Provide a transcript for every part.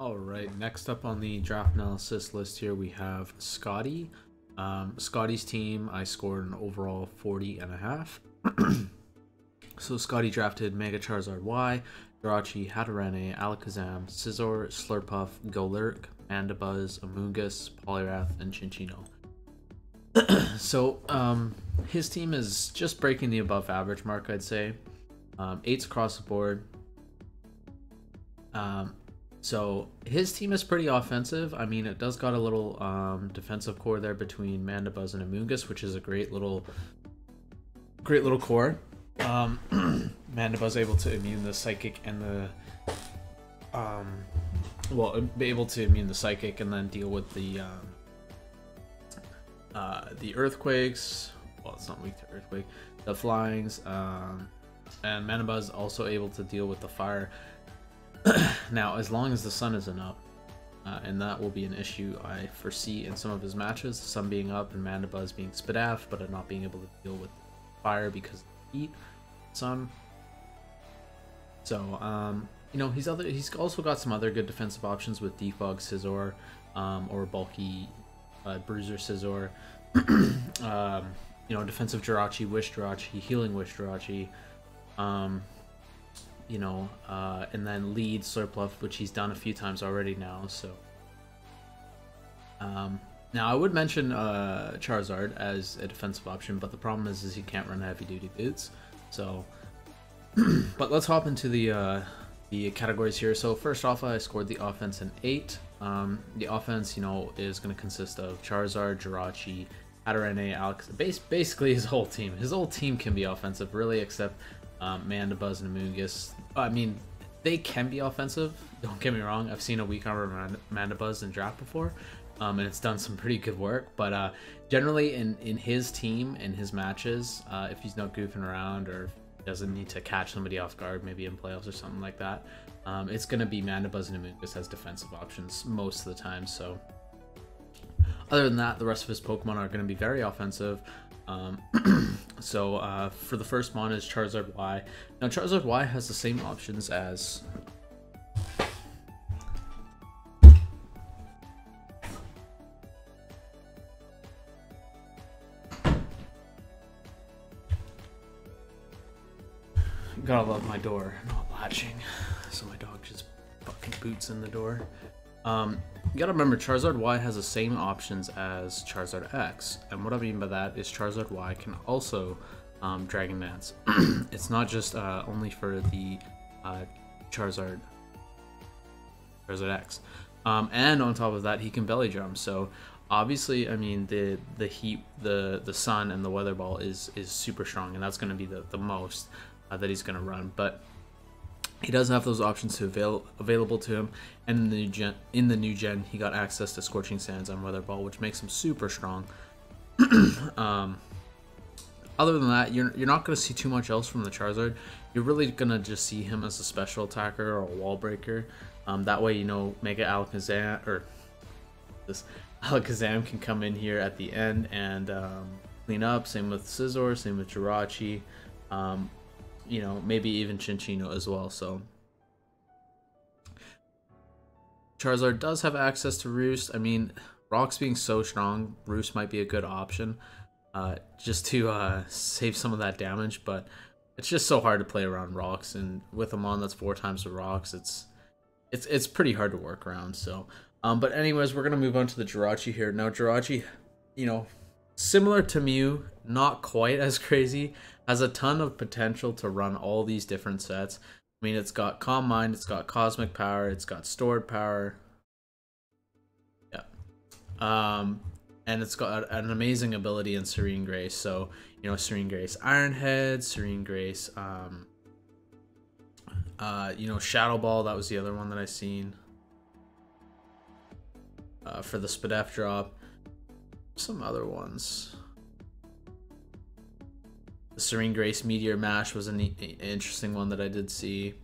All right, next up on the draft analysis list here, we have Scotty. Scotty's team, I scored an overall 40.5. So Scotty drafted Mega Charizard Y, Jirachi, Hatterene, Alakazam, Scizor, Slurpuff, Golurk, Mandibuzz, Amoonguss, Poliwrath, and Chinchino. So his team is just breaking the above average mark, I'd say. 8s across the board. So his team is pretty offensive. I mean, it does got a little defensive core there between Mandibuzz and Amoonguss, which is a great little core. Mandibuzz able to immune the psychic and be able to immune the psychic and then deal with the earthquakes. Well, it's not weak to earthquake. The flyings, and Mandibuzz also able to deal with the fire. Now, as long as the sun isn't up, and that will be an issue I foresee in some of his matches, the sun being up and Mandibuzz being Spadaf, but not being able to deal with fire because of the heat, sun. So, you know, he's also got some other good defensive options with Defog Scizor, or bulky Bruiser Scizor. You know, defensive Jirachi, Wish Jirachi, healing Wish Jirachi. You know, and then lead Slurpuff, which he's done a few times already now. So, now I would mention Charizard as a defensive option, but the problem is he can't run heavy duty boots. So, but let's hop into the categories here. So first off, I scored the offense an 8. The offense, you know, is going to consist of Charizard, Jirachi, Hatterene, Alex, basically his whole team. His whole team can be offensive, really, except Mandibuzz and Amoonguss. I mean, they can be offensive, don't get me wrong. I've seen a weak armor Mandibuzz in draft before, and it's done some pretty good work. But generally in his team, in his matches, if he's not goofing around or doesn't need to catch somebody off guard, maybe in playoffs or something like that, it's going to be Mandibuzz and Amoonguss as defensive options most of the time. So other than that, the rest of his Pokemon are going to be very offensive. So for the first mon is Charizard Y. Now Charizard Y has the same options as gotta love my door not latching, so my dog just fucking boots in the door. You gotta remember, Charizard Y has the same options as Charizard X, and what I mean by that is Charizard Y can also Dragon Dance. It's not just only for the Charizard X, and on top of that, he can belly jump. So obviously, I mean, the heat, the sun, and the weather ball is super strong, and that's going to be the most that he's going to run. But he does have those options available to him, and in the new gen, he got access to Scorching Sands on Weather Ball, which makes him super strong. Other than that, you're not going to see too much else from the Charizard. You're really going to just see him as a special attacker or a wall breaker. That way, you know, Mega Alakazam, or this Alakazam, can come in here at the end and clean up. Same with Scizor, same with Jirachi. You know, maybe even Chinchino as well. So Charizard does have access to Roost. I mean, Rocks being so strong, Roost might be a good option, just to save some of that damage. But it's just so hard to play around Rocks, and with a mon that's 4 times the Rocks, it's pretty hard to work around. So, but anyways, we're gonna move on to the Jirachi here. Now, Jirachi, you know, similar to Mew, not quite as crazy, has a ton of potential to run all these different sets. I mean, it's got Calm Mind, it's got Cosmic Power, it's got Stored Power. Yeah. And it's got an amazing ability in Serene Grace. So, you know, Serene Grace Iron Head, Serene Grace, you know, Shadow Ball, that was the other one that I seen. For the Spadaf drop. Some other ones. The Serene Grace Meteor Mash was an interesting one that I did see.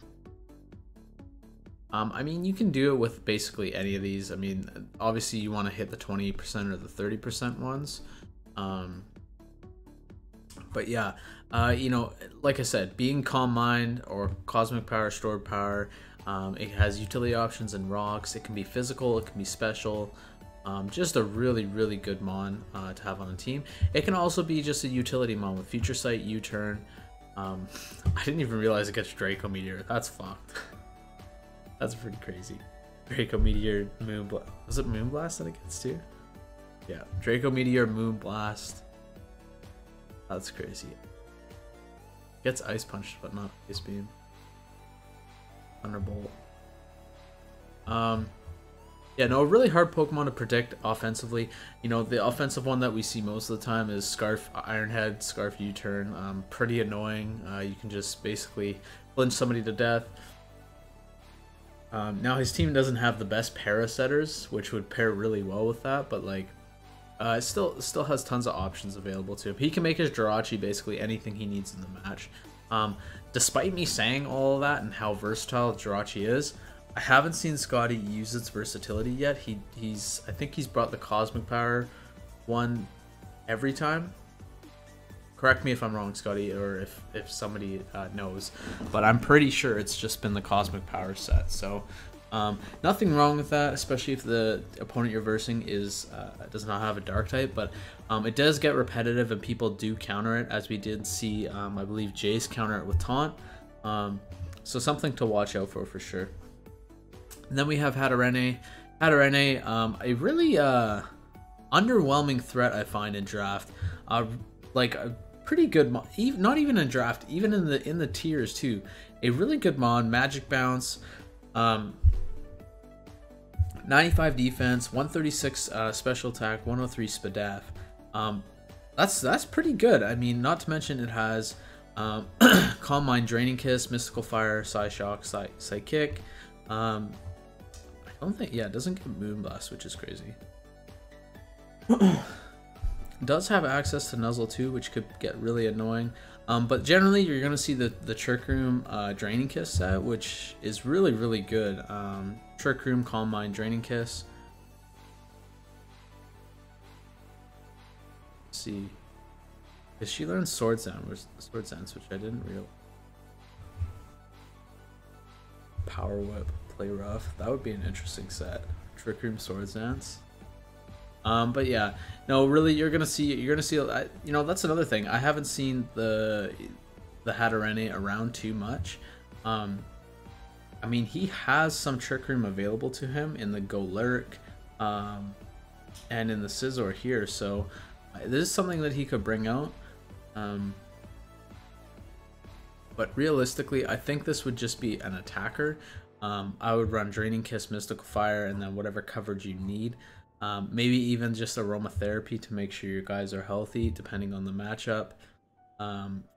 I mean, you can do it with basically any of these. I mean, obviously you want to hit the 20% or the 30% ones. But yeah, you know, like I said, being Calm Mind or Cosmic Power, Stored Power, It has utility options and rocks. It can be physical, it can be special. Just a really, really good mon to have on the team. It can also be just a utility mon with Future Sight, U-Turn. I didn't even realize it gets Draco Meteor. That's fucked. That's pretty crazy. Draco Meteor, Moon Blast. Was it Moon Blast that it gets too? Yeah, Draco Meteor, Moon Blast. That's crazy. Gets Ice Punched, but not Ice Beam. Thunderbolt. Yeah, no, a really hard Pokemon to predict offensively. You know, the offensive one that we see most of the time is Scarf, Ironhead, Scarf U-Turn. Pretty annoying. You can just basically flinch somebody to death. Now his team doesn't have the best Parasetters, which would pair really well with that, but like, it still has tons of options available to him. He can make his Jirachi basically anything he needs in the match. Despite me saying all of that and how versatile Jirachi is, I haven't seen Scotty use its versatility yet. I think he's brought the Cosmic Power one every time. Correct me if I'm wrong, Scotty, or if somebody knows, but I'm pretty sure it's just been the Cosmic Power set. So nothing wrong with that, especially if the opponent you're versing does not have a Dark type, but it does get repetitive and people do counter it, as we did see, I believe Jace counter it with Taunt. So something to watch out for sure. And then we have Hatterene. Hatterene, a really underwhelming threat I find in draft. Like a pretty good mon, not even in draft, even in the tiers too. A really good mon, Magic Bounce, 95 defense, 136 special attack, 103 Spadaf. That's pretty good. I mean, not to mention it has Calm Mind, Draining Kiss, Mystical Fire, Psyshock, Psychic. I don't think, yeah, it doesn't get Moonblast, which is crazy. Does have access to Nuzzle too, which could get really annoying. But generally, you're going to see the Trick Room Draining Kiss set, which is really, really good. Trick Room, Calm Mind, Draining Kiss. Let's see. Because she learns Sword Dance, which I didn't realize. Power Whip, Play Rough. That would be an interesting set. Trick Room, Sword Dance. But yeah, no, really, you're gonna see, you know, that's another thing. I haven't seen the Hatterene around too much. I mean, he has some Trick Room available to him in the Golurk, and in the Scizor here, so this is something that he could bring out. But realistically, I think this would just be an attacker. I would run Draining Kiss, Mystical Fire, and then whatever coverage you need. Maybe even just Aromatherapy to make sure your guys are healthy, depending on the matchup.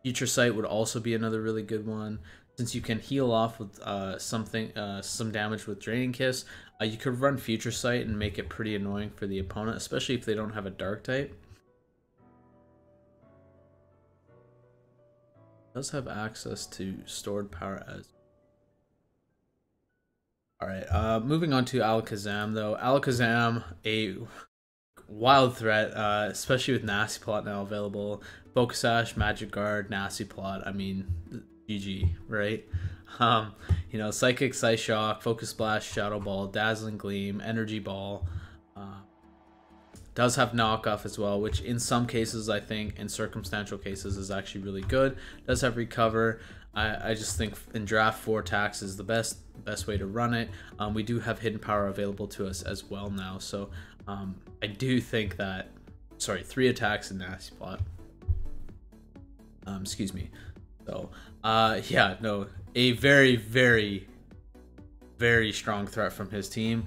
Future Sight would also be another really good one. Since you can heal off with some damage with Draining Kiss, you could run Future Sight and make it pretty annoying for the opponent, especially if they don't have a Dark type. Does have access to stored power as. Alright, moving on to Alakazam though. Alakazam, a wild threat, especially with Nasty Plot now available. Focus Sash, Magic Guard, Nasty Plot, I mean, GG, right? You know, Psychic, Psyshock, Focus Blast, Shadow Ball, Dazzling Gleam, Energy Ball. Does have knockoff as well, which in some cases, I think, in circumstantial cases, is actually really good. Does have recover. I just think in draft 4 attacks is the best way to run it. We do have hidden power available to us as well now, so I do think that, sorry, 3 attacks in Nasty Plot. Excuse me. So yeah, no, a very, very, very strong threat from his team.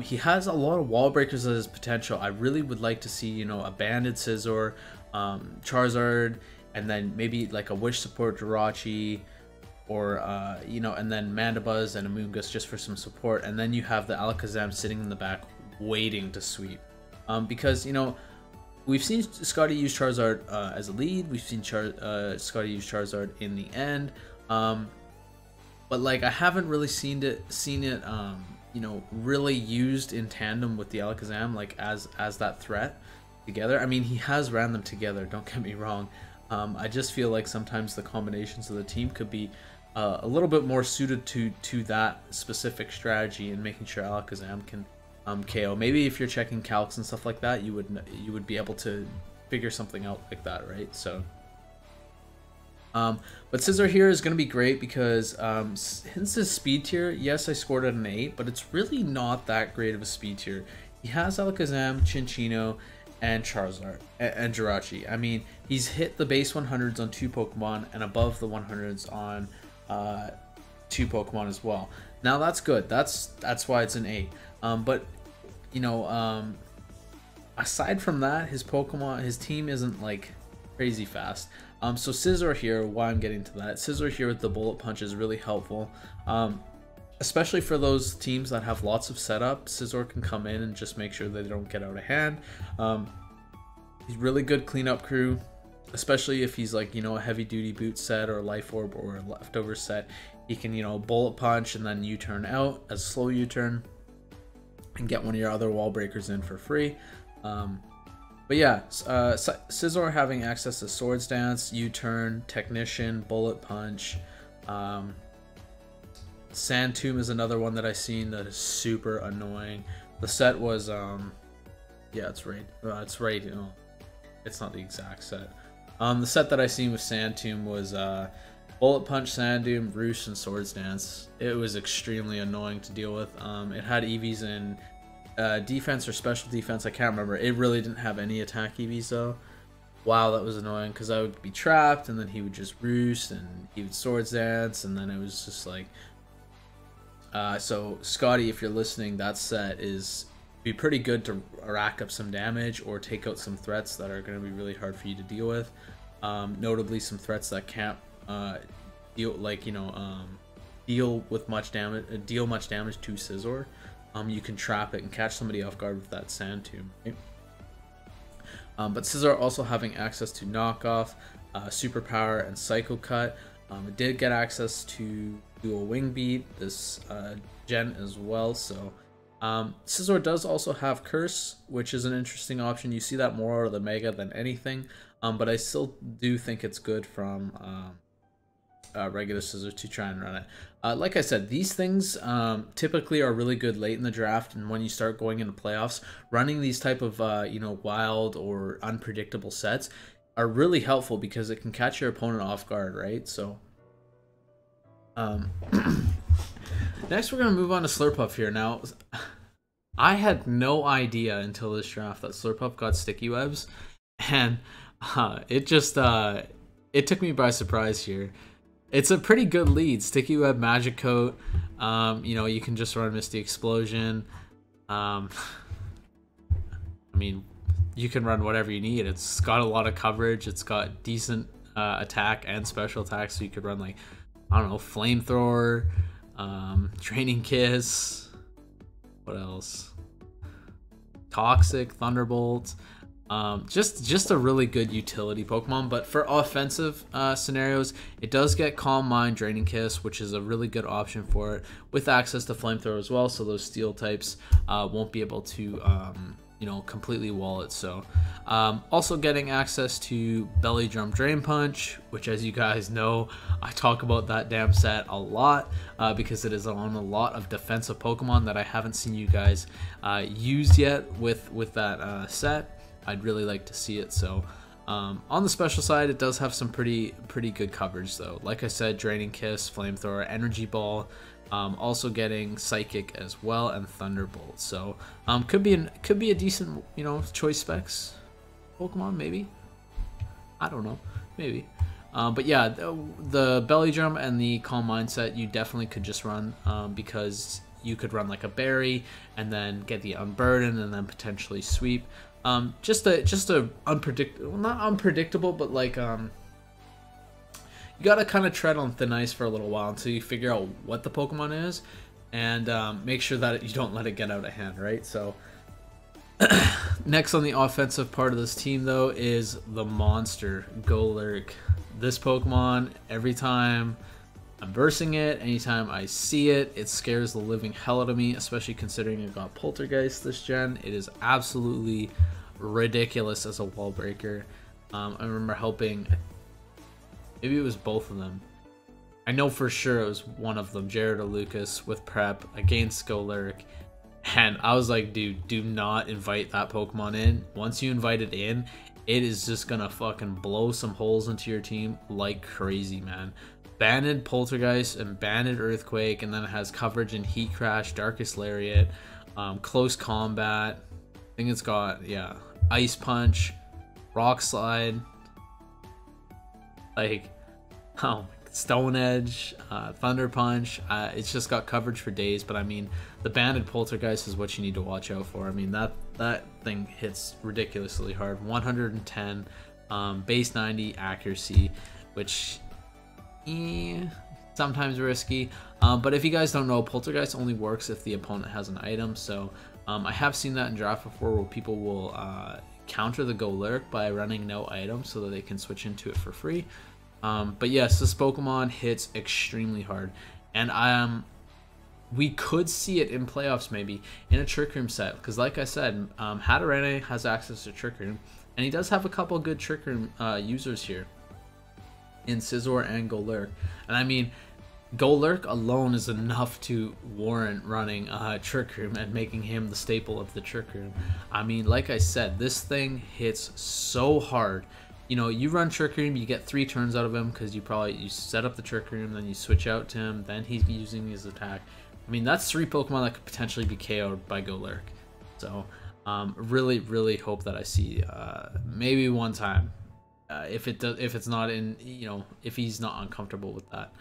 He has a lot of wall breakers as his potential. I really would like to see, you know, a Banded Scizor, Charizard, and then maybe like a Wish Support Jirachi, or you know, and then Mandibuzz and Amoonguss just for some support, and then you have the Alakazam sitting in the back waiting to sweep. Because, you know, we've seen Scotty use Charizard as a lead, we've seen Scotty use Charizard in the end, but like I haven't really seen it you know, really used in tandem with the Alakazam, like as that threat together. I mean, he has ran them together, don't get me wrong. I just feel like sometimes the combinations of the team could be a little bit more suited to that specific strategy and making sure Alakazam can KO. Maybe if you're checking calcs and stuff like that, you would be able to figure something out like that, right? So, but Scizor here is going to be great because since his speed tier, yes, I scored at an 8, but it's really not that great of a speed tier. He has Alakazam, Chinchino, and Charizard, and Jirachi. I mean, he's hit the base 100s on 2 Pokemon and above the 100s on 2 Pokemon as well. Now that's good. That's why it's an 8. But you know, aside from that, his team isn't like crazy fast. So Scizor here, why I'm getting to that, Scizor here with the Bullet Punch is really helpful. Especially for those teams that have lots of setup, Scizor can come in and just make sure they don't get out of hand. He's really good cleanup crew, especially if he's like, you know, a heavy duty boot set or a life orb or a leftover set. He can, you know, bullet punch and then U-turn out as a slow U-turn and get one of your other wall breakers in for free. But yeah, Scizor having access to Swords Dance, U-turn, Technician, Bullet Punch. Sand Tomb is another one that I've seen that is super annoying. The set was, yeah, it's right. You know, it's not the exact set. The set that I seen with Sand Tomb was Bullet Punch, Sand Tomb, Roost, and Swords Dance. It was extremely annoying to deal with. It had EVs in defense or special defense. I can't remember. It really didn't have any attack EVs though. Wow, that was annoying because I would be trapped and then he would just Roost and he would Swords Dance and then it was just like. So Scotty, if you're listening, that set is be pretty good to rack up some damage or take out some threats that are going to be really hard for you to deal with. Notably, some threats that can't deal much damage to Scizor. You can trap it and catch somebody off guard with that Sand Tomb. Right? But Scizor also having access to Knockoff, Superpower, and Psycho Cut. It did get access to Dual Wing Beat this gen as well. So Scizor does also have Curse, which is an interesting option. You see that more out of the Mega than anything, but I still do think it's good from regular Scizor to try and run it. Like I said, these things typically are really good late in the draft, and when you start going into playoffs, running these type of you know, wild or unpredictable sets are really helpful because it can catch your opponent off guard, right? So next we're gonna move on to Slurpuff here. Now, I had no idea until this draft that Slurpuff got sticky webs, and it just it took me by surprise here. It's a pretty good lead. Sticky Web, Magic Coat. You know, you can just run Misty Explosion. I mean, you can run whatever you need. It's got a lot of coverage. It's got decent attack and special attack, so you could run like, I don't know, Flamethrower, Draining Kiss. What else? Toxic, Thunderbolt. Just a really good utility Pokemon. But for offensive scenarios, it does get Calm Mind, Draining Kiss, which is a really good option for it, with access to Flamethrower as well, so those steel types won't be able to you know, completely wall it. So also getting access to Belly Drum, Drain Punch, which, as you guys know, I talk about that damn set a lot because it is on a lot of defensive Pokemon that I haven't seen you guys use yet with that set. I'd really like to see it. So on the special side, it does have some pretty good coverage though. Like I said, Draining Kiss, Flamethrower, Energy Ball, also getting Psychic as well, and Thunderbolt. So could be a decent, you know, choice specs Pokemon, maybe. I don't know, maybe. But yeah, the Belly Drum and the Calm Mind set you definitely could just run because you could run like a Berry and then get the Unburden and then potentially sweep. Just a unpredictable, well, not unpredictable, but like you gotta kind of tread on thin ice for a little while until you figure out what the Pokemon is, and make sure that you don't let it get out of hand, right? So next on the offensive part of this team though is the monster Golurk. This Pokemon, every time I'm versing it, anytime I see it, it scares the living hell out of me, especially considering it got Poltergeist this gen. It is absolutely ridiculous as a wall breaker. I remember helping, maybe it was both of them. I know for sure it was one of them, Jared or Lucas, with prep against Golurk. And I was like, dude, do not invite that Pokemon in. Once you invite it in, it is just gonna fucking blow some holes into your team like crazy, man. Banded Poltergeist and Banded Earthquake, and then it has coverage in Heat Crash, Darkest Lariat, Close Combat. I think it's got, yeah, Ice Punch, Rock Slide, like, oh, Stone Edge, Thunder Punch. It's just got coverage for days, but I mean, the Banded Poltergeist is what you need to watch out for. I mean, that thing hits ridiculously hard. 110, base 90 accuracy, which sometimes risky. But if you guys don't know, Poltergeist only works if the opponent has an item. So I have seen that in draft before, where people will counter the Golurk by running no item so that they can switch into it for free. But yes, this Pokemon hits extremely hard, and we could see it in playoffs, maybe in a Trick Room set, because like I said, Hatterene has access to Trick Room, and he does have a couple good Trick Room users here in Scizor and Golurk. And I mean, Golurk alone is enough to warrant running Trick Room and making him the staple of the Trick Room. I mean, like I said, this thing hits so hard. You know, you run Trick Room, you get 3 turns out of him, because you set up the Trick Room, then you switch out to him, then he's using his attack. I mean, that's 3 Pokemon that could potentially be KO'd by Golurk. So, really, really hope that I see maybe one time, if it's not in, you know, if he's not uncomfortable with that.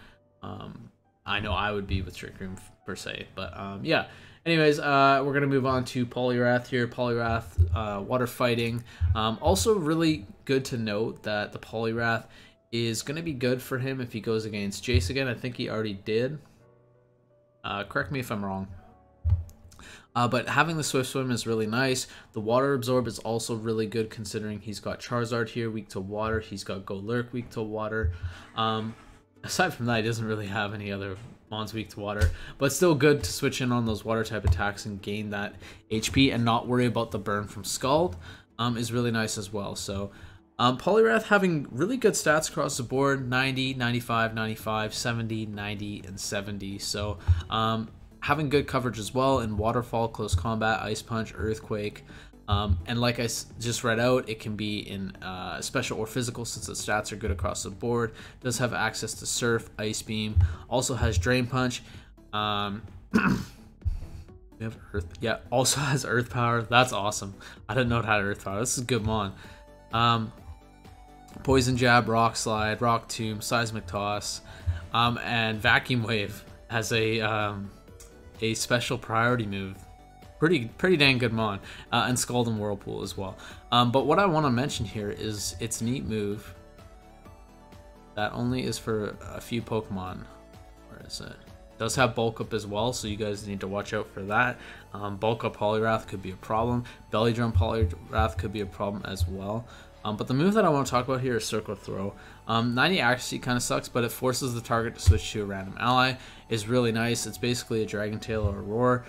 I know I would be with Trick Room per se, but yeah. Anyways, we're gonna move on to Poliwrath here. Poliwrath, water fighting. Also, really good to note that the Poliwrath is gonna be good for him if he goes against Jace again. I think he already did. Correct me if I'm wrong. But having the Swift Swim is really nice. The Water Absorb is also really good, considering he's got Charizard here, weak to water. He's got Golurk, weak to water. Aside from that, he doesn't really have any other mons weak to water, but still good to switch in on those water type attacks and gain that HP and not worry about the burn from Scald is really nice as well. So Poliwrath having really good stats across the board: 90, 95, 95, 70, 90, and 70. So having good coverage as well in Waterfall, Close Combat, Ice Punch, Earthquake. And like I just read out, it can be in special or physical, since the stats are good across the board. Does have access to Surf, Ice Beam, also has Drain Punch. We have Earth, yeah, also has Earth Power. That's awesome. I didn't know it had Earth Power. This is a good mon. Poison Jab, Rock Slide, Rock Tomb, Seismic Toss, and Vacuum Wave has a special priority move. Pretty dang good mon, and Scald and Whirlpool as well. But what I want to mention here is its neat move that only is for a few Pokemon. Where is it? It does have Bulk Up as well, so you guys need to watch out for that. Bulk Up Poliwrath could be a problem. Belly Drum Poliwrath could be a problem as well. But the move that I want to talk about here is Circle Throw. 90 accuracy kind of sucks, but it forces the target to switch to a random ally. Is really nice. It's basically a Dragon Tail or a Roar.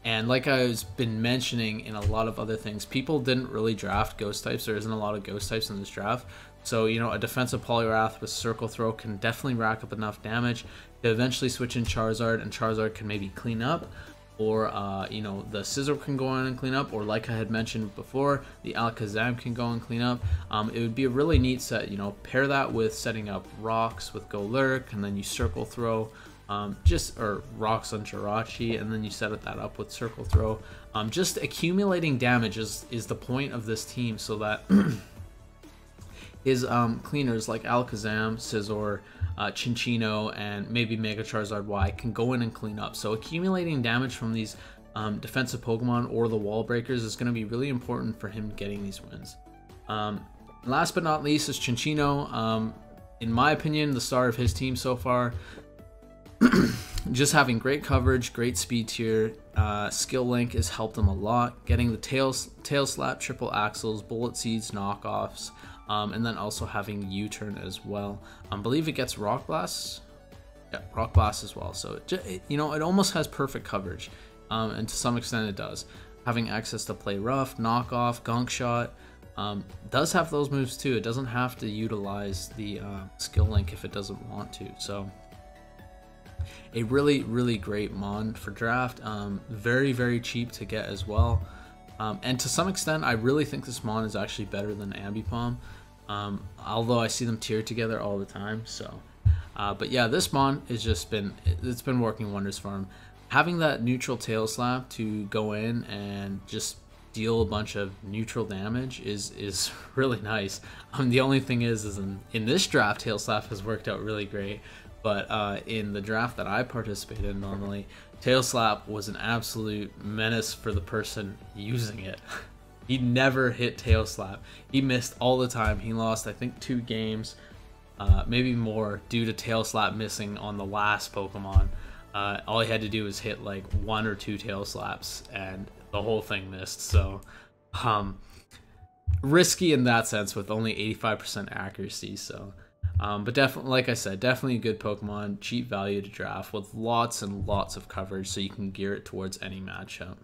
And like I've been mentioning in a lot of other things, people didn't really draft ghost types. There isn't a lot of ghost types in this draft. So, you know, a defensive Poliwrath with Circle Throw can definitely rack up enough damage to eventually switch in Charizard, and Charizard can maybe clean up. Or, you know, the Scizor can go in and clean up. Or like I had mentioned before, the Alakazam can go and clean up. It would be a really neat set, you know, pair that with setting up Rocks with Golurk, and then you Circle Throw. Or Rocks on Jirachi, and then you set that up with Circle Throw. Just accumulating damage is the point of this team, so that his cleaners like Alakazam, Scizor, Chinchino, and maybe Mega Charizard Y can go in and clean up. So accumulating damage from these defensive Pokemon or the wall breakers is going to be really important for him getting these wins. Last but not least is Chinchino. In my opinion, the star of his team so far. Just having great coverage, great speed tier, skill link has helped him a lot. Getting the tail slap, triple axles, bullet seeds, knockoffs, and then also having U-turn as well. I believe it gets Rock Blast. Yeah, Rock Blast as well. So you know, it almost has perfect coverage, and to some extent it does. Having access to Play Rough, Knockoff, Gunk Shot, does have those moves too. It doesn't have to utilize the skill link if it doesn't want to. So a really great mon for draft. Very cheap to get as well. And to some extent, I really think this mon is actually better than Ambipom. Although I see them tiered together all the time. So, but yeah, this mon has just it's been working wonders for him. Having that neutral tail slap to go in and just deal a bunch of neutral damage is really nice. The only thing is in this draft, tail slap has worked out really great. But in the draft that I participate in normally, tail slap was an absolute menace for the person using it. He never hit tail slap. He missed all the time. He lost, I think, 2 games, maybe more, due to tail slap missing on the last Pokemon. All he had to do was hit like 1 or 2 tail slaps, and the whole thing missed. So, risky in that sense with only 85% accuracy. So. But definitely, like I said, definitely a good Pokemon, cheap value to draft with lots and lots of coverage, so you can gear it towards any matchup.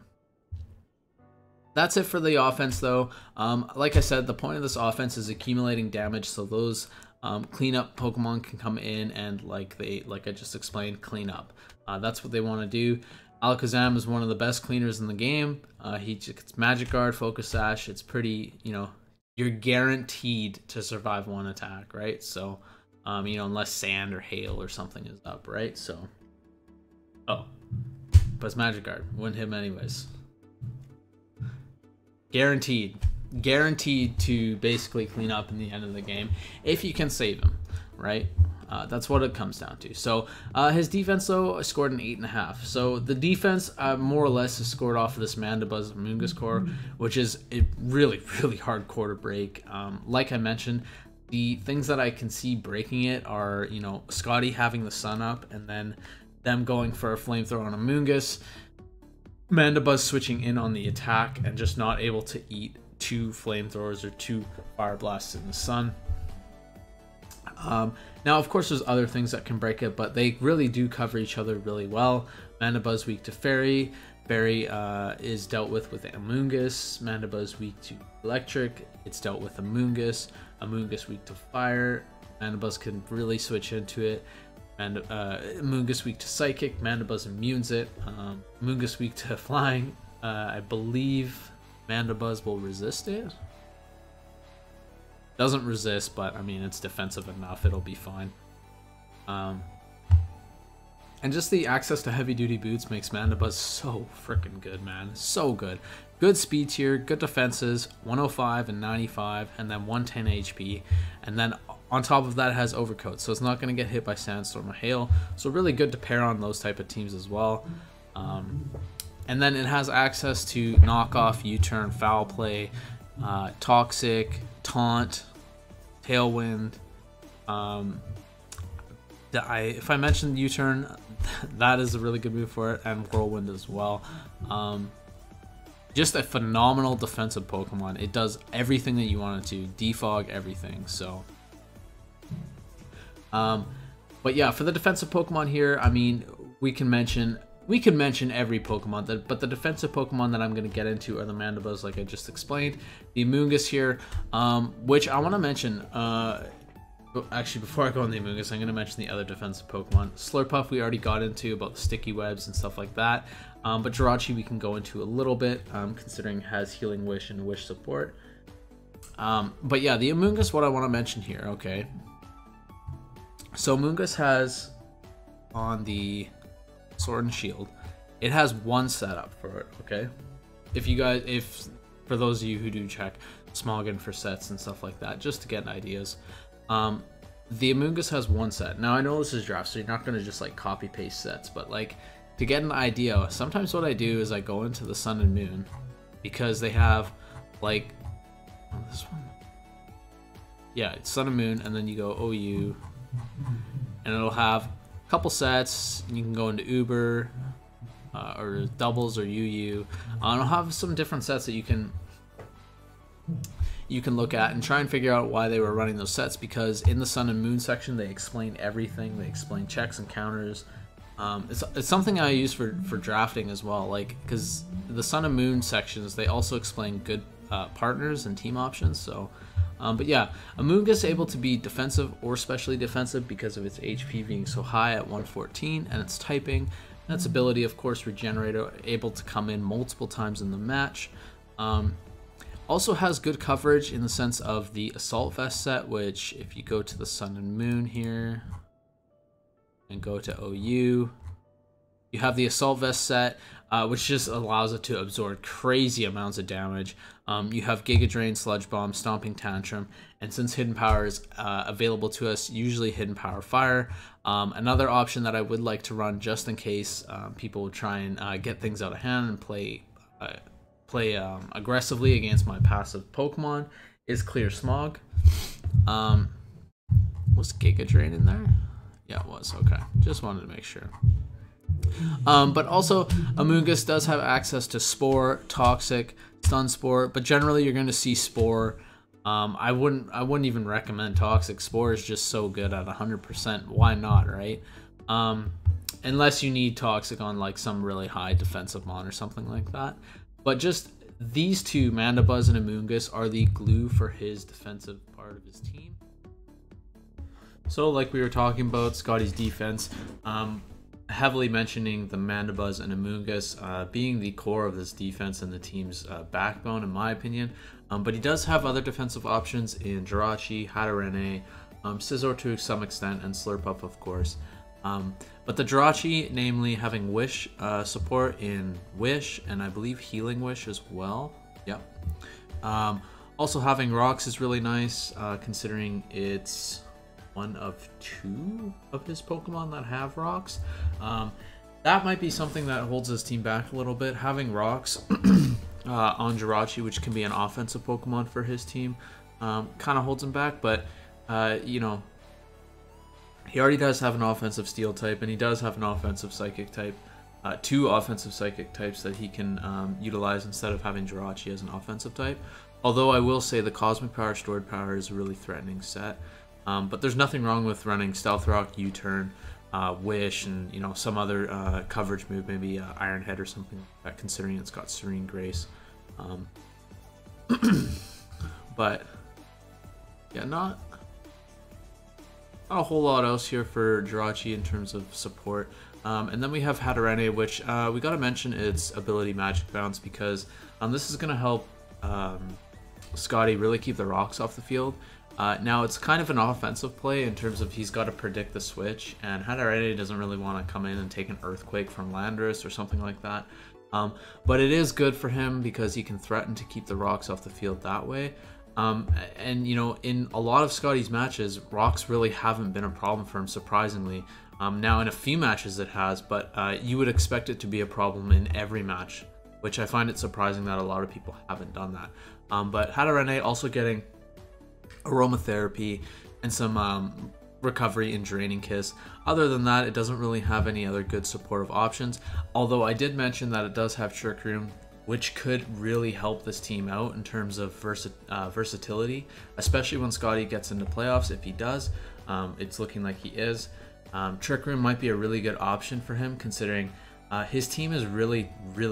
That's it for the offense, though. Like I said, the point of this offense is accumulating damage, so those cleanup Pokemon can come in and, like I just explained, clean up. That's what they want to do. Alakazam is one of the best cleaners in the game. He gets Magic Guard, Focus Sash. It's pretty, you're guaranteed to survive 1 attack, right? So, unless sand or hail or something is up, right? So, but it's Magic Guard. Wouldn't hit him anyways. Guaranteed to basically clean up in the end of the game if you can save him, right? That's what it comes down to. So his defense, though, scored an 8.5. So the defense more or less is scored off of this Mandibuzz Amoonguss core, which is a really hard core to break. Like I mentioned, the things that I can see breaking it are, Scotty having the sun up and then them going for a flamethrower on Amoonguss, Mandibuzz switching in on the attack and just not able to eat 2 flamethrowers or 2 fire blasts in the sun. Now, of course, there's other things that can break it, but they really do cover each other really well. Mandibuzz weak to Fairy. Fairy is dealt with Amoonguss. Mandibuzz weak to Electric. It's dealt with Amoonguss. Amoonguss weak to Fire. Mandibuzz can really switch into it. And Amoonguss weak to Psychic. Mandibuzz immunes it. Amoonguss weak to Flying. I believe Mandibuzz will resist it. Doesn't resist, but I mean, it's defensive enough. It'll be fine. And just the access to heavy duty boots makes Mandibuzz so freaking good, man. So good. Good speed tier, good defenses, 105 and 95, and then 110 HP. And then on top of that, it has overcoat, so it's not going to get hit by Sandstorm or Hail. So really good to pair on those type of teams as well. And then it has access to knockoff, U-turn, foul play, toxic, taunt, tailwind. If I mentioned U-turn, that is a really good move for it, and whirlwind as well. Just a phenomenal defensive Pokemon. It does everything that you want it to, defog everything. So, but yeah, for the defensive Pokemon here, I mean, we can mention every Pokemon, but the defensive Pokemon that I'm going to get into are the Mandibuzz, like I just explained. The Amoonguss here, which I want to mention, actually, before I go on the Amoonguss, I'm going to mention the other defensive Pokemon. Slurpuff we already got into about the sticky webs and stuff like that, but Jirachi we can go into a little bit, considering it has Healing Wish and Wish support. But yeah, the Amoonguss, what I want to mention here, okay. So Amoonguss has, on the Sword and Shield, it has 1 setup for it, okay? For those of you who do check Smogon for sets and stuff like that, just to get ideas. The Amoonguss has 1 set. Now I know this is draft, so you're not going to just like copy paste sets, but like to get an idea, sometimes what I do is I go into the Sun and Moon, because they have like, this one, yeah, it's Sun and Moon, and then you go OU, and it'll have couple sets. You can go into Uber or doubles or UU. I'll have some different sets that you can look at and try and figure out why they were running those sets, because in the Sun and Moon section they explain everything. They explain checks and counters. It's something I use for drafting as well, like, because the Sun and Moon sections, they also explain good partners and team options. So, but yeah, Amoonguss able to be defensive or specially defensive because of its HP being so high at 114 and its typing and its ability, of course, Regenerator, able to come in multiple times in the match. Also has good coverage in the sense of the Assault Vest set, which if you go to the Sun and Moon here and go to OU, you have the Assault Vest set, which just allows it to absorb crazy amounts of damage. You have Giga Drain, Sludge Bomb, Stomping Tantrum, and since Hidden Power is available to us, usually Hidden Power Fire. Another option that I would like to run just in case people try and get things out of hand and play aggressively against my passive Pokemon is Clear Smog. Was Giga Drain in there? Yeah, it was. Okay, just wanted to make sure. But also, Amoonguss does have access to Spore, Toxic, Stun Spore, but generally you're going to see Spore. I wouldn't even recommend Toxic. Spore is just so good at 100%. Why not, right? Unless you need Toxic on like some really high defensive mon or something like that. But just these two, Mandibuzz and Amoonguss, are the glue for his defensive part of his team. So like we were talking about, Scotty's defense, heavily mentioning the Mandibuzz and Amoonguss being the core of this defense and the team's backbone, in my opinion. But he does have other defensive options in Jirachi, Hatterene, Scizor to some extent, and Slurpup, of course. But the Jirachi, namely having Wish support in Wish, and I believe Healing Wish as well. Yep. Also having Rocks is really nice, considering it's one of 2 of his Pokemon that have Rocks. That might be something that holds his team back a little bit. Having Rocks on Jirachi, which can be an offensive Pokemon for his team, kind of holds him back, but you know, he already does have an offensive Steel type, and he does have an offensive Psychic type. 2 offensive Psychic types that he can utilize instead of having Jirachi as an offensive type. Although I will say the Cosmic Power, Stored Power is a really threatening set. But there's nothing wrong with running Stealth Rock, U-Turn, Wish, and you know, some other coverage move, maybe Iron Head or something like that, considering it's got Serene Grace. But yeah, not a whole lot else here for Jirachi in terms of support. And then we have Hatterene, which we gotta mention its ability Magic Bounce, because this is gonna help Scotty really keep the rocks off the field. Now it's kind of an offensive play in terms of he's got to predict the switch, and Hatterene doesn't really want to come in and take an Earthquake from Landorus or something like that. But it is good for him because he can threaten to keep the rocks off the field that way. And you know, in a lot of Scotty's matches, rocks really haven't been a problem for him, surprisingly. Now in a few matches it has, but you would expect it to be a problem in every match, which I find it surprising that a lot of people haven't done that. But Hatterene also getting Aromatherapy and some recovery in Draining Kiss. Other than that, it doesn't really have any other good supportive options, although I did mention that it does have Trick Room, which could really help this team out in terms of versatility, especially when Scotty gets into playoffs. If he does, it's looking like he is. Trick Room might be a really good option for him, considering his team is really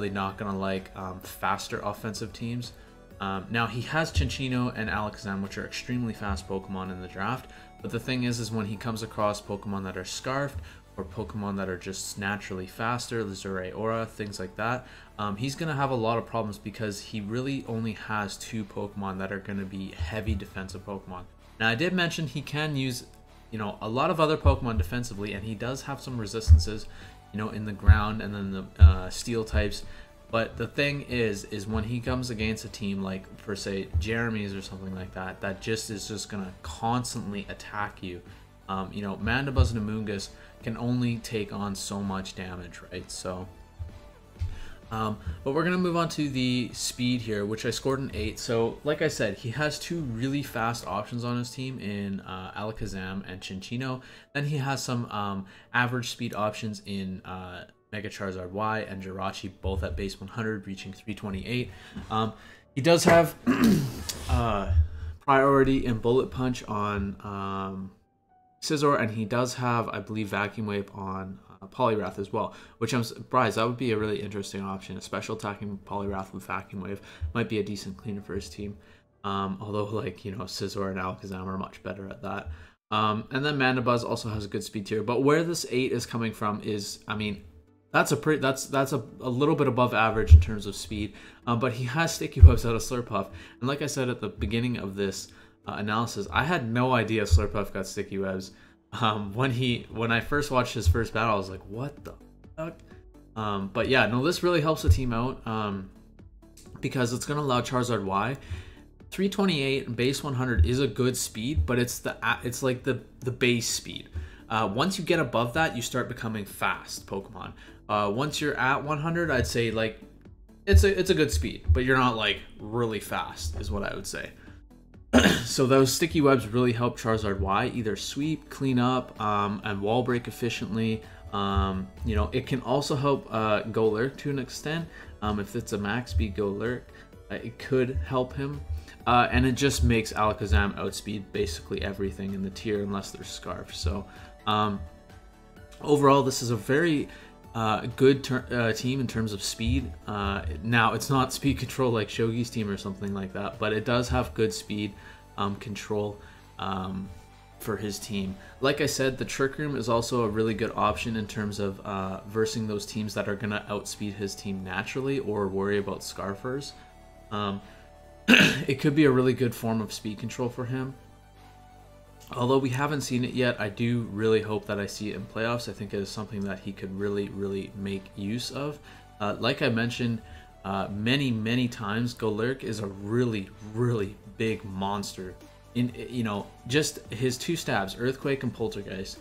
not gonna like faster offensive teams. Now he has Chinchino and Alakazam, which are extremely fast Pokemon in the draft, but the thing is when he comes across Pokemon that are Scarfed or Pokemon that are just naturally faster, Lizure Aura, things like that, he's going to have a lot of problems because he really only has 2 Pokemon that are going to be heavy defensive Pokemon. Now I did mention he can use, you know, a lot of other Pokemon defensively, and he does have some resistances, you know, in the ground and then the Steel types. But the thing is when he comes against a team like, for say, Jeremy's or something like that, that just is just gonna constantly attack you. You know, Mandibuzz and Amoonguss can only take on so much damage, right? So, but we're gonna move on to the speed here, which I scored an 8. So, like I said, he has 2 really fast options on his team in Alakazam and Chinchino. Then he has some average speed options in Mega Charizard Y and Jirachi, both at base 100, reaching 328. He does have priority in Bullet Punch on Scizor, and he does have, I believe, Vacuum Wave on Poliwrath as well, which I'm surprised. That would be a really interesting option. A special attacking Poliwrath with Vacuum Wave might be a decent cleaner for his team. Although, like, you know, Scizor and Alakazam are much better at that. And then Mandibuzz also has a good speed tier. But where this 8 is coming from is, I mean, that's a little bit above average in terms of speed. But he has Sticky Webs out of Slurpuff. And like I said at the beginning of this analysis, I had no idea Slurpuff got Sticky Webs. When I first watched his first battle, I was like, what the fuck? But yeah, no, this really helps the team out because it's going to allow Charizard Y. 328 and base 100 is a good speed, but it's like the base speed. Once you get above that, you start becoming fast Pokemon. Once you're at 100, I'd say like it's a good speed, but you're not like really fast, is what I would say. So those Sticky Webs really help Charizard Y either sweep, clean up, and wall break efficiently. You know, it can also help Golurk to an extent. If it's a max speed Golurk, it could help him. And it just makes Alakazam outspeed basically everything in the tier unless there's Scarf. So overall, this is a very good team in terms of speed. Now, it's not speed control like Shogi's team or something like that, but it does have good speed control for his team. Like I said, the Trick Room is also a really good option in terms of versing those teams that are going to outspeed his team naturally or worry about Scarfers. It could be a really good form of speed control for him. Although we haven't seen it yet, I do really hope that I see it in playoffs. I think it is something that he could really make use of. Like I mentioned many times, Golurk is a really big monster. You know, just his 2 stabs, Earthquake and Poltergeist,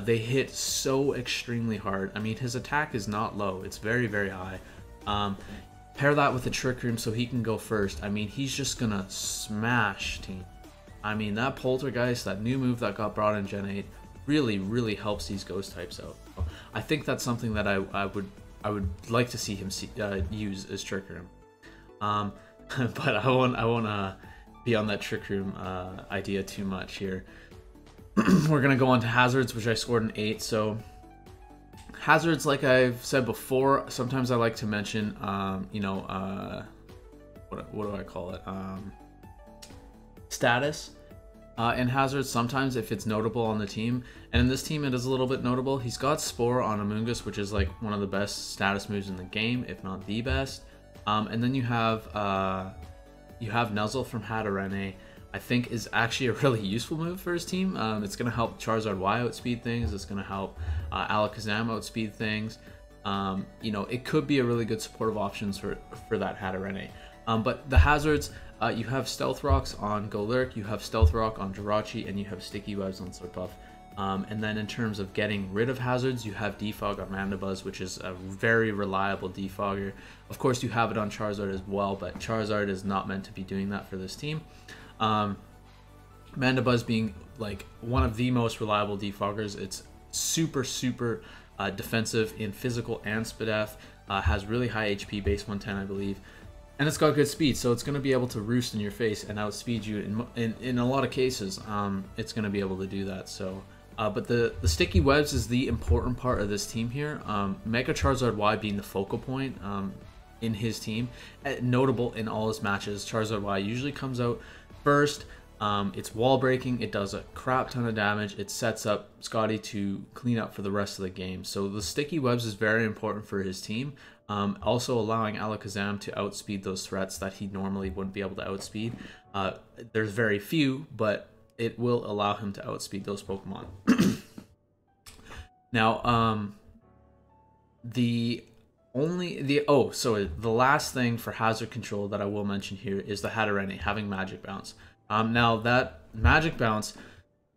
they hit so extremely hard. I mean, his attack is not low. It's very high. Pair that with the Trick Room so he can go first. I mean, he's just gonna smash team. I mean, that Poltergeist, that new move that got brought in Gen 8, really helps these Ghost types out. I think that's something that I would like to see him use as Trick Room. But I won't be on that Trick Room idea too much here. We're gonna go on to Hazards, which I scored an 8. So Hazards, like I've said before, sometimes I like to mention, you know, what do I call it? Status. In Hazards, sometimes if it's notable on the team, and in this team it is a little bit notable, he's got Spore on Amoonguss, which is like one of the best status moves in the game, if not the best. And then you have Nuzzle from Hatterene, I think is actually a really useful move for his team. It's going to help Charizard Y outspeed things. It's going to help Alakazam outspeed things. You know, it could be a really good supportive options for that Hatterene. But the Hazards, you have Stealth Rocks on Golurk, you have Stealth Rock on Jirachi, and you have Sticky Webs on Slurpuff. And then in terms of getting rid of Hazards, you have Defog on Mandibuzz, which is a very reliable defogger. Of course, you have it on Charizard as well, but Charizard is not meant to be doing that for this team. Mandibuzz being like one of the most reliable defoggers. It's super defensive in physical and Spadef, has really high HP, base 110 I believe, and it's got good speed, so it's going to be able to roost in your face and outspeed you in a lot of cases. It's going to be able to do that. So but the Sticky Webs is the important part of this team here. Mega Charizard Y being the focal point in his team, notable in all his matches. Charizard Y usually comes out first. It's wall breaking, it does a crap ton of damage, it sets up Scotty to clean up for the rest of the game. So the Sticky Webs is very important for his team, also allowing Alakazam to outspeed those threats that he normally wouldn't be able to outspeed. There's very few, but it will allow him to outspeed those Pokemon. Now, the last thing for hazard control that I will mention here is the Hatterene having Magic Bounce. Now that Magic Bounce,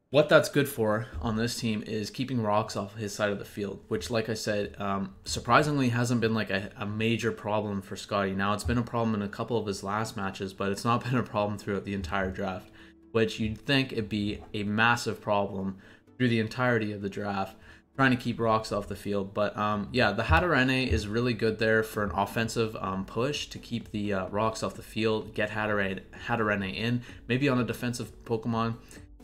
what that's good for on this team is keeping rocks off his side of the field, which, like I said, surprisingly hasn't been like a major problem for Scotty. Now, it's been a problem in a couple of his last matches, but it's not been a problem throughout the entire draft, which you'd think it'd be a massive problem through the entirety of the draft, trying to keep rocks off the field. But yeah, the Hatterene is really good there for an offensive push to keep the rocks off the field, get Hatterene in. Maybe on a defensive Pokemon,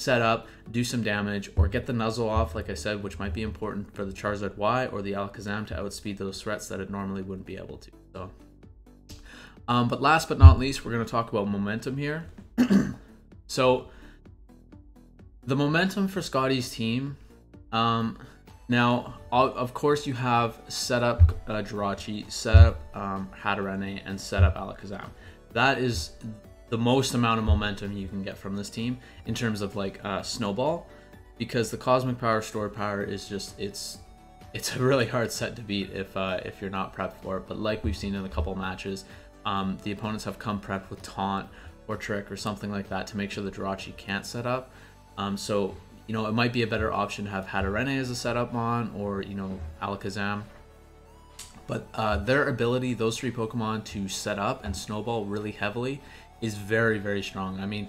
set up, do some damage, or get the nuzzle off, like I said, which might be important for the Charizard Y or the Alakazam to outspeed those threats that it normally wouldn't be able to. So, but last but not least, we're going to talk about momentum here. So, the momentum for Scotty's team, now, of course, you have set up Jirachi, set up Hatterene, and set up Alakazam. That is the most amount of momentum you can get from this team in terms of like Snowball, because the Cosmic Power, Stored Power is just, it's a really hard set to beat if you're not prepped for it. But like we've seen in a couple matches, the opponents have come prepped with Taunt or Trick or something like that to make sure the Jirachi can't set up. So, you know, it might be a better option to have Hatterene as a setup on, or, you know, Alakazam. But their ability, those three Pokemon, to set up and snowball really heavily is very, very strong. I mean,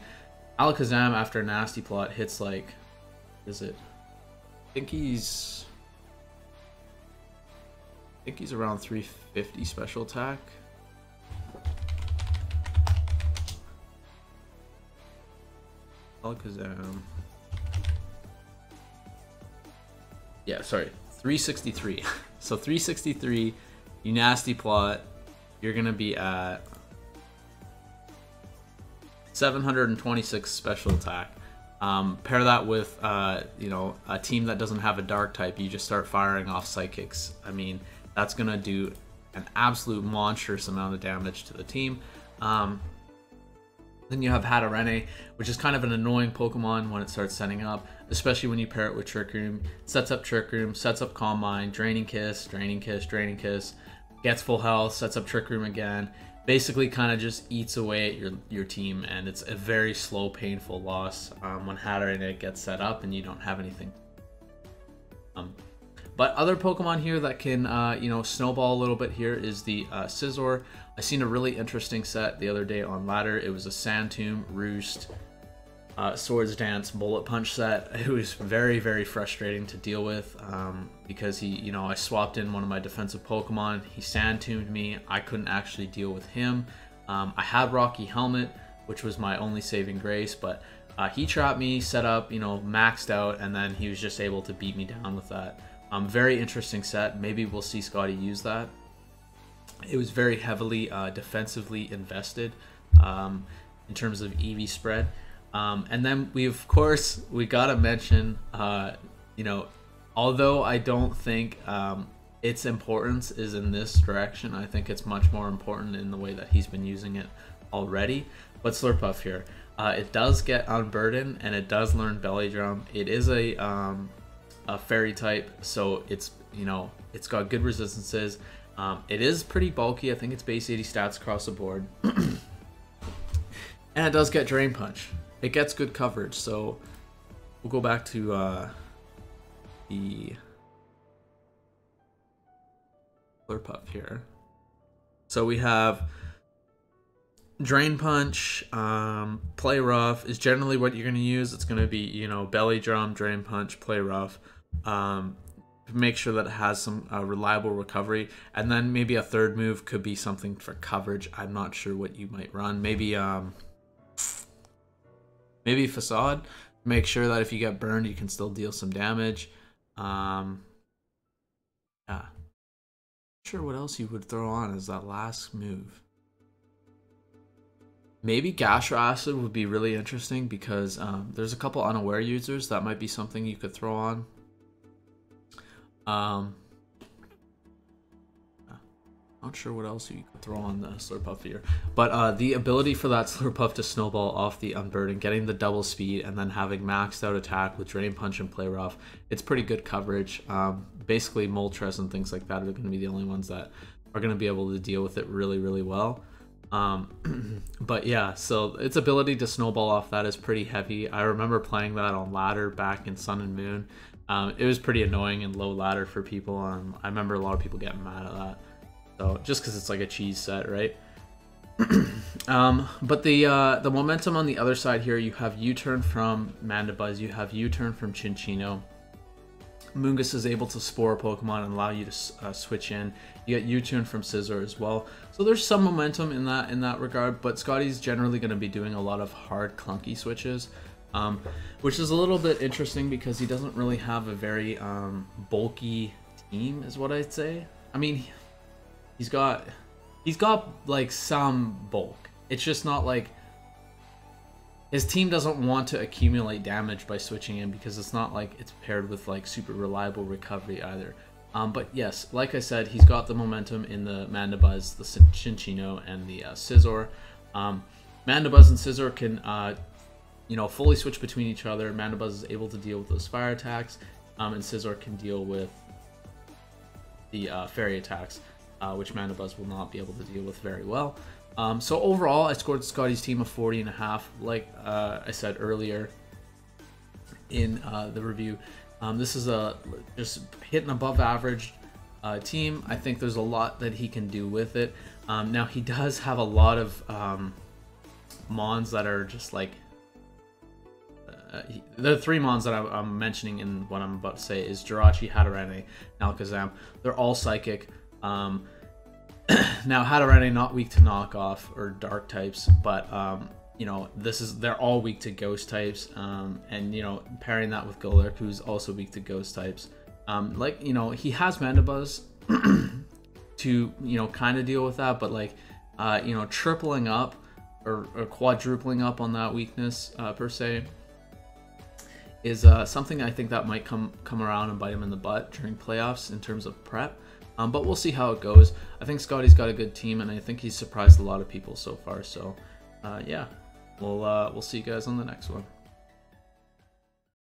Alakazam, after a Nasty Plot, hits like, is it? I think he's around 350 special attack. Alakazam. Yeah, sorry, 363. So 363, you Nasty Plot, you're gonna be at 726 special attack. Pair that with you know, a team that doesn't have a dark type, you just start firing off psychics. I mean, that's gonna do an absolute monstrous amount of damage to the team. Then you have Hatterene, which is kind of an annoying Pokemon when it starts setting up, especially when you pair it with Trick Room. Sets up Trick Room, sets up Calm Mind, Draining Kiss, Draining Kiss, Draining Kiss, gets full health, sets up Trick Room again. Basically kind of just eats away at your team, and it's a very slow, painful loss when Hatterene gets set up and you don't have anything. But other Pokemon here that can, you know, snowball a little bit here is the Scizor. I seen a really interesting set the other day on Ladder. It was a Sand Tomb, Roost, Swords Dance, Bullet Punch set. It was very, very frustrating to deal with because you know, I swapped in one of my defensive Pokemon. He Sand Tombed me. I couldn't actually deal with him. I had Rocky Helmet, which was my only saving grace, but he trapped me, set up, you know, maxed out, and then he was just able to beat me down with that. Very interesting set. Maybe we'll see Scotty use that. It was very heavily defensively invested in terms of EV spread. And then we gotta mention, you know, although I don't think its importance is in this direction, I think it's much more important in the way that he's been using it already. But Slurpuff here, it does get Unburden and it does learn Belly Drum. It is a fairy type, so it's, you know, it's got good resistances. It is pretty bulky. I think it's base 80 stats across the board. And it does get Drain Punch. It gets good coverage, so we'll go back to the Slurpuff here. So we have Drain Punch, Play Rough is generally what you're going to use. It's going to be, you know, Belly Drum, Drain Punch, Play Rough. Make sure that it has some reliable recovery, and then maybe a third move could be something for coverage. I'm not sure what you might run. Maybe Facade. Make sure that if you get burned, you can still deal some damage. Yeah. Not sure what else you would throw on as that last move. Maybe Gastro Acid would be really interesting because there's a couple unaware users. That might be something you could throw on. Not sure what else you could throw on the Slurpuff here, but the ability for that Slurpuff to snowball off the Unburden, getting the double speed, and then having maxed out attack with Drain Punch and Play Rough, it's pretty good coverage. Basically, Moltres and things like that are going to be the only ones that are going to be able to deal with it really, really well. But yeah, so its ability to snowball off that is pretty heavy. I remember playing that on Ladder back in Sun and Moon. It was pretty annoying and low ladder for people. I remember a lot of people getting mad at that. So just because it's like a cheese set, right? But the momentum on the other side here, you have U-turn from Mandibuzz, you have U-turn from Chinchino. Mungus is able to spore a Pokemon and allow you to switch in. You get U-turn from Scizor as well. So there's some momentum in that regard, but Scotty's generally going to be doing a lot of hard, clunky switches. which is a little bit interesting because he doesn't really have a very bulky team, is what I'd say. I mean, he's got like some bulk. It's just not like his team doesn't want to accumulate damage by switching in, because it's not like it's paired with like super reliable recovery either. But yes, like I said, he's got the momentum in the Mandibuzz, the Cinccino, and the Scizor. Mandibuzz and Scizor can, you know, fully switch between each other. Mandibuzz is able to deal with those fire attacks, and Scizor can deal with the fairy attacks, which Mandibuzz will not be able to deal with very well. So overall, I scored Scotty's team of 40.5. Like I said earlier in the review, this is a just hitting above average team. I think there's a lot that he can do with it. Now he does have a lot of mons that are just like the 3 mons that I'm mentioning in what I'm about to say is Jirachi, Hatterene, and Alakazam. They're all psychic. Now Hatterene not weak to knockoff or dark types, but you know, they're all weak to ghost types, and you know, pairing that with Golurk, who's also weak to ghost types, like, you know, he has Mandibuzz to, you know, kind of deal with that, but like, you know, tripling up or quadrupling up on that weakness per se is something I think that might come around and bite him in the butt during playoffs in terms of prep. But we'll see how it goes. I think Scotty's got a good team, and I think he's surprised a lot of people so far. So, yeah, we'll see you guys on the next one.